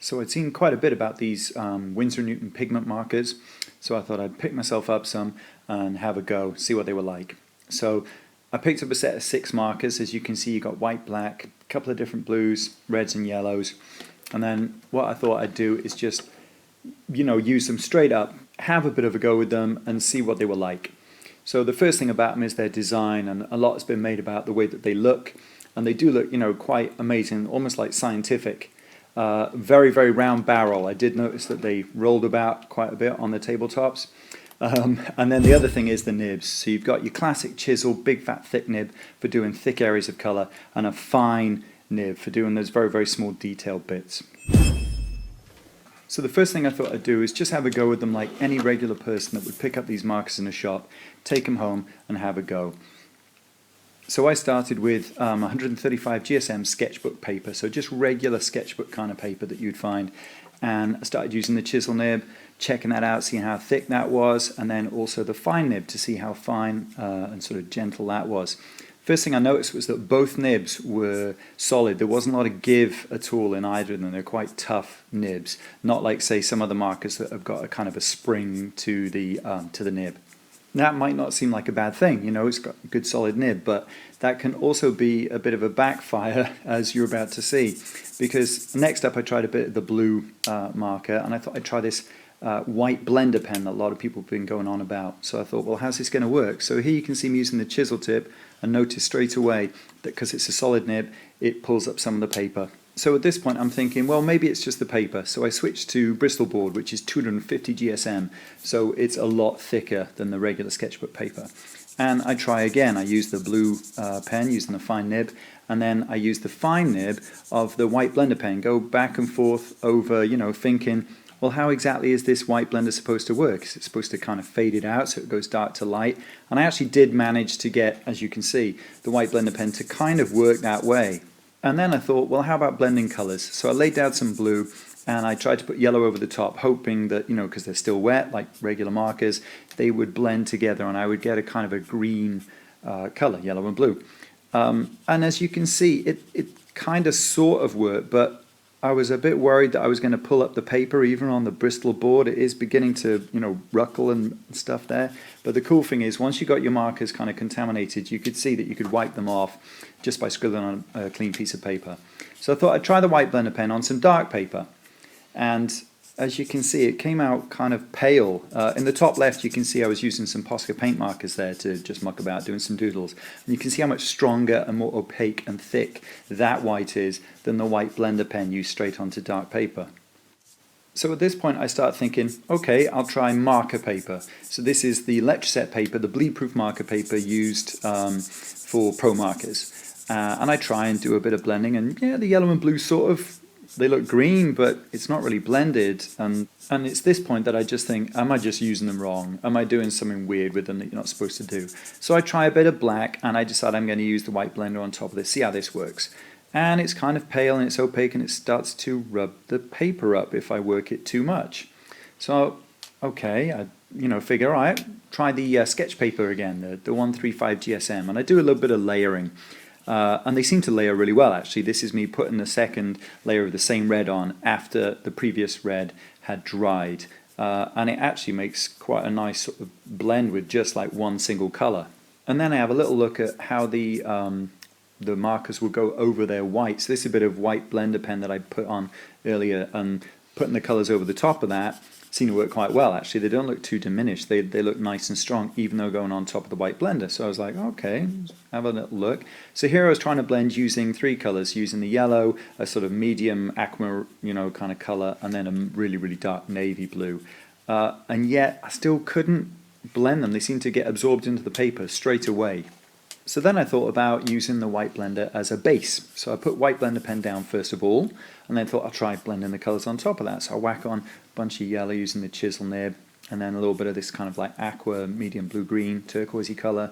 So I'd seen quite a bit about these Winsor Newton pigment markers, so I thought I'd pick myself up some and have a go, see what they were like. So I picked up a set of 6 markers. As you can see, you got white, black, a couple of different blues, reds and yellows. And then what I thought I'd do is just, use them straight up, have a bit of a go with them and see what they were like. So the first thing about them is their design, and a lot has been made about the way that they look. And they do look, quite amazing, almost like scientific. Very, very round barrel. I did notice that they rolled about quite a bit on the tabletops. And then the other thing is the nibs. So you've got your classic chisel, big fat thick nib for doing thick areas of colour, and a fine nib for doing those very, very small detailed bits. So the first thing I thought I'd do is just have a go with them like any regular person that would pick up these markers in a shop, take them home and have a go. So I started with 135 GSM sketchbook paper, so just regular sketchbook kind of paper that you'd find. And I started using the chisel nib, checking that out, seeing how thick that was, and then also the fine nib to see how fine and sort of gentle that was. First thing I noticed was that both nibs were solid. There wasn't a lot of give at all in either of them. They're quite tough nibs, not like, say, some other markers that have got a kind of a spring to the nib. That might not seem like a bad thing, it's got a good solid nib, but that can also be a bit of a backfire, as you're about to see. Because next up I tried a bit of the blue marker, and I thought I'd try this white blender pen that a lot of people have been going on about. So I thought, well, how's this going to work? So here you can see me using the chisel tip, and notice straight away that because it's a solid nib, it pulls up some of the paper. So at this point I'm thinking, well, maybe it's just the paper. So I switched to BRISTOL board, which is 250 GSM, so it's a lot thicker than the regular sketchbook paper. And I try again. I use the blue pen using the fine nib, and then I use the fine nib of the white blender pen, go back and forth over, thinking, well, how exactly is this white blender supposed to work? Is it supposed to kind of fade it out so it goes dark to light? And I actually did manage to get, as you can see, the white blender pen to kind of work that way. And then I thought, well, how about blending colours? So I laid down some blue and I tried to put yellow over the top, hoping that, because they're still wet, like regular markers, they would blend together and I would get a kind of a green colour, yellow and blue. And as you can see, it kind of sort of worked, but I was a bit worried that I was going to pull up the paper even on the BRISTOL board. It is beginning to, ruckle and stuff there. But the cool thing is, once you got your markers kind of contaminated, you could see that you could wipe them off just by scribbling on a clean piece of paper. So I thought I'd try the white blender pen on some dark paper. And as you can see, it came out kind of pale. In the top left, you can see I was using some Posca paint markers there to just muck about doing some doodles. And you can see how much stronger and more opaque and thick that white is than the white blender pen used straight onto dark paper. So at this point I start thinking, okay, I'll try marker paper. So this is the lecture set paper, the bleed-proof marker paper used for pro markers. And I try and do a bit of blending, and yeah, the yellow and blue sort of, they look green, but it's not really blended. And it's this point that I just think, am I just using them wrong? Am I doing something weird with them that you're not supposed to do? So I try a bit of black, and I decide I'm going to use the white blender on top of this, see how this works. And it's kind of pale and it's opaque, and it starts to rub the paper up if I work it too much. So, okay, I figure, all right, try the sketch paper again, the 135 GSM, and I do a little bit of layering. And they seem to layer really well, actually. This is me putting the second layer of the same red on after the previous red had dried. And it actually makes quite a nice sort of blend with just like one single color. And then I have a little look at how the markers will go over their whites. This is a bit of white blender pen that I put on earlier, and putting the colors over the top of that seem to work quite well, actually. They don't look too diminished. They look nice and strong, even though going on top of the white blender. So I was like, okay, have a little look. So here I was trying to blend using 3 colors, using the yellow, a sort of medium aqua, kind of color, and then a really, really dark navy blue. And yet I still couldn't blend them. They seemed to get absorbed into the paper straight away. So then I thought about using the white blender as a base. So I put white blender pen down first of all, and then thought I'll try blending the colours on top of that. So I whack on a bunch of yellow using the chisel nib, and then a little bit of this kind of like aqua, medium blue-green, turquoisey colour,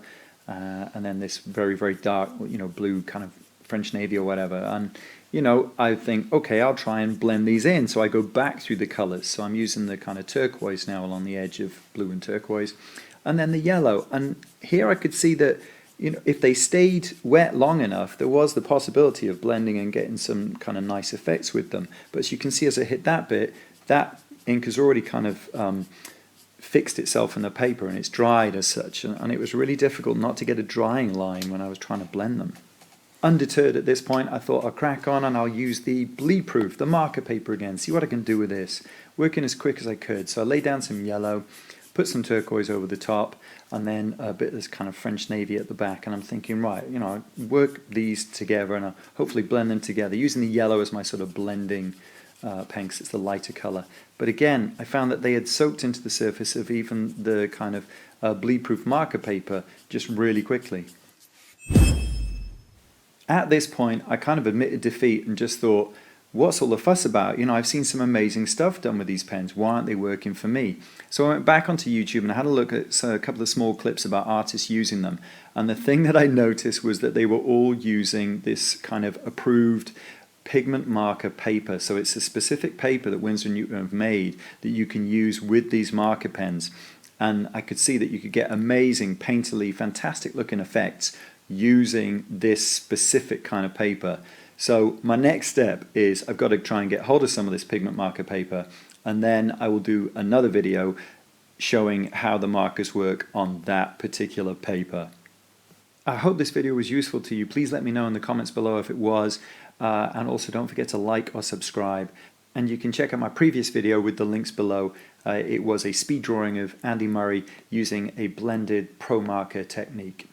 and then this very, very dark, blue kind of French navy or whatever. And, I think, okay, I'll try and blend these in. So I go back through the colours. So I'm using the kind of turquoise now along the edge of blue and turquoise, and then the yellow. And here I could see that if they stayed wet long enough, there was the possibility of blending and getting some kind of nice effects with them. But as you can see, as I hit that bit, that ink has already kind of fixed itself in the paper, and it's dried as such, and it was really difficult not to get a drying line when I was trying to blend them. Undeterred at this point, I thought I'll crack on and I'll use the bleed proof, the marker paper again, see what I can do with this. Working as quick as I could. So I laid down some yellow, put some turquoise over the top, and then a bit of this kind of French navy at the back, and I'm thinking, right, work these together and I'll hopefully blend them together, using the yellow as my sort of blending pen, because it's the lighter colour. But again, I found that they had soaked into the surface of even the kind of bleed-proof marker paper just really quickly. At this point, I kind of admitted defeat and just thought, what's all the fuss about? I've seen some amazing stuff done with these pens. Why aren't they working for me? So I went back onto YouTube and I had a look at a couple of small clips about artists using them. And the thing that I noticed was that they were all using this kind of approved pigment marker paper. So it's a specific paper that Winsor & Newton have made that you can use with these marker pens. And I could see that you could get amazing, painterly, fantastic looking effects using this specific kind of paper. So my next step is I've got to try and get hold of some of this pigment marker paper, and then I will do another video showing how the markers work on that particular paper. I hope this video was useful to you. Please let me know in the comments below if it was, and also don't forget to like or subscribe. And you can check out my previous video with the links below. It was a speed drawing of Andy Murray using a blended pro marker technique.